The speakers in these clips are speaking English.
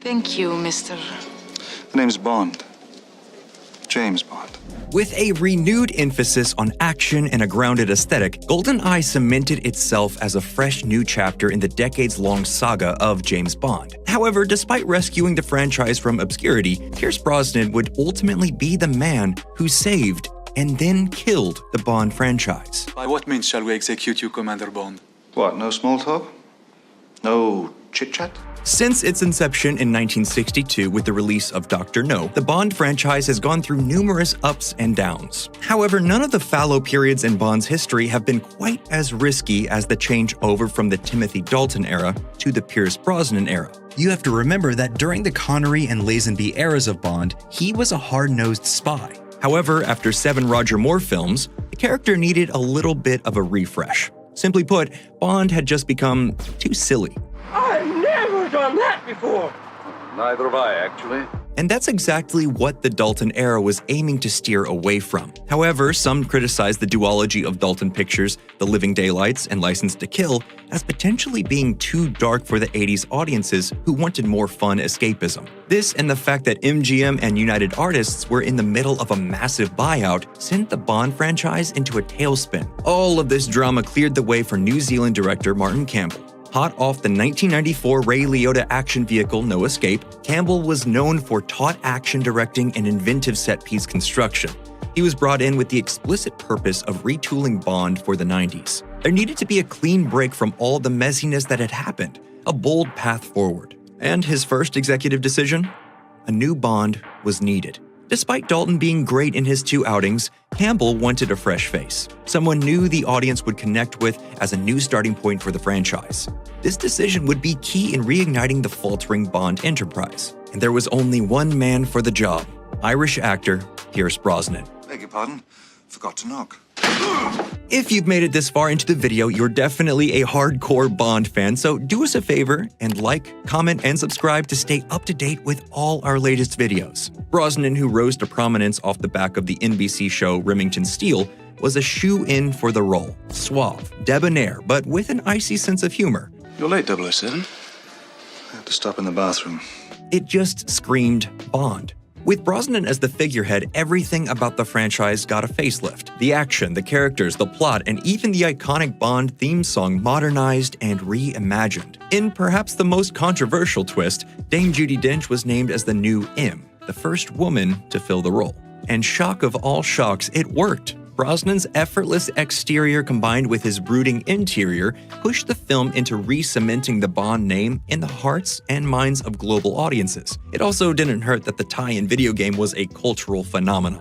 Thank you, Mr. The name's Bond. James Bond. With a renewed emphasis on action and a grounded aesthetic, GoldenEye cemented itself as a fresh new chapter in the decades-long saga of James Bond. However, despite rescuing the franchise from obscurity, Pierce Brosnan would ultimately be the man who saved and then killed the Bond franchise. By what means shall we execute you, Commander Bond? What, no small talk? No chit-chat? Since its inception in 1962 with the release of Dr. No, the Bond franchise has gone through numerous ups and downs. However, none of the fallow periods in Bond's history have been quite as risky as the change over from the Timothy Dalton era to the Pierce Brosnan era. You have to remember that during the Connery and Lazenby eras of Bond, he was a hard-nosed spy. However, after 7 Roger Moore films, the character needed a little bit of a refresh. Simply put, Bond had just become too silly. I've never done that before. Neither have I, actually. And that's exactly what the Dalton era was aiming to steer away from. However, some criticize the duology of Dalton pictures, The Living Daylights and License to Kill, as potentially being too dark for the 80s audiences who wanted more fun escapism. This and the fact that MGM and United Artists were in the middle of a massive buyout sent the Bond franchise into a tailspin. All of this drama cleared the way for New Zealand director Martin Campbell. Hot off the 1994 Ray Liotta action vehicle No Escape, Campbell was known for taut action directing and inventive set-piece construction. He was brought in with the explicit purpose of retooling Bond for the 90s. There needed to be a clean break from all the messiness that had happened, a bold path forward. And his first executive decision? A new Bond was needed. Despite Dalton being great in his 2 outings, Campbell wanted a fresh face, someone new the audience would connect with as a new starting point for the franchise. This decision would be key in reigniting the faltering Bond enterprise. And there was only one man for the job, Irish actor Pierce Brosnan. Beg your pardon? Forgot to knock. If you've made it this far into the video, you're definitely a hardcore Bond fan, so do us a favor and like, comment, and subscribe to stay up to date with all our latest videos. Brosnan, who rose to prominence off the back of the NBC show Remington Steele, was a shoe-in for the role. Suave, debonair, but with an icy sense of humor. You're late, 007. I had to stop in the bathroom. It just screamed Bond. With Brosnan as the figurehead, everything about the franchise got a facelift. The action, the characters, the plot, and even the iconic Bond theme song modernized and reimagined. In perhaps the most controversial twist, Dame Judi Dench was named as the new M, the first woman to fill the role. And shock of all shocks, it worked. Brosnan's effortless exterior combined with his brooding interior pushed the film into re-cementing the Bond name in the hearts and minds of global audiences. It also didn't hurt that the tie-in video game was a cultural phenomenon.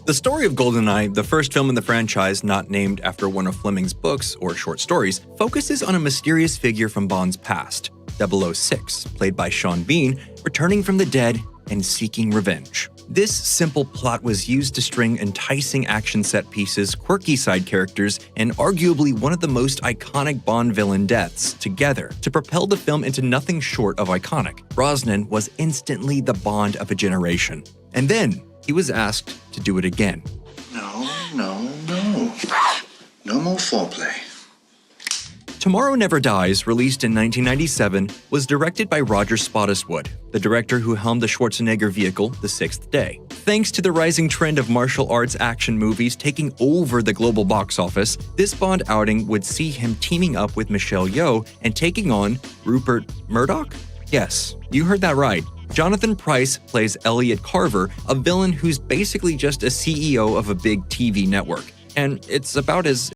The story of GoldenEye, the first film in the franchise not named after one of Fleming's books or short stories, focuses on a mysterious figure from Bond's past, 006, played by Sean Bean, returning from the dead and seeking revenge. This simple plot was used to string enticing action set pieces, quirky side characters, and arguably one of the most iconic Bond villain deaths together to propel the film into nothing short of iconic. Brosnan was instantly the Bond of a generation. And then he was asked to do it again. No. No more foreplay. Tomorrow Never Dies, released in 1997, was directed by Roger Spottiswoode, the director who helmed the Schwarzenegger vehicle The Sixth Day. Thanks to the rising trend of martial arts action movies taking over the global box office, this Bond outing would see him teaming up with Michelle Yeoh and taking on Rupert Murdoch? Yes, you heard that right. Jonathan Pryce plays Elliot Carver, a villain who's basically just a CEO of a big TV network. And it's about as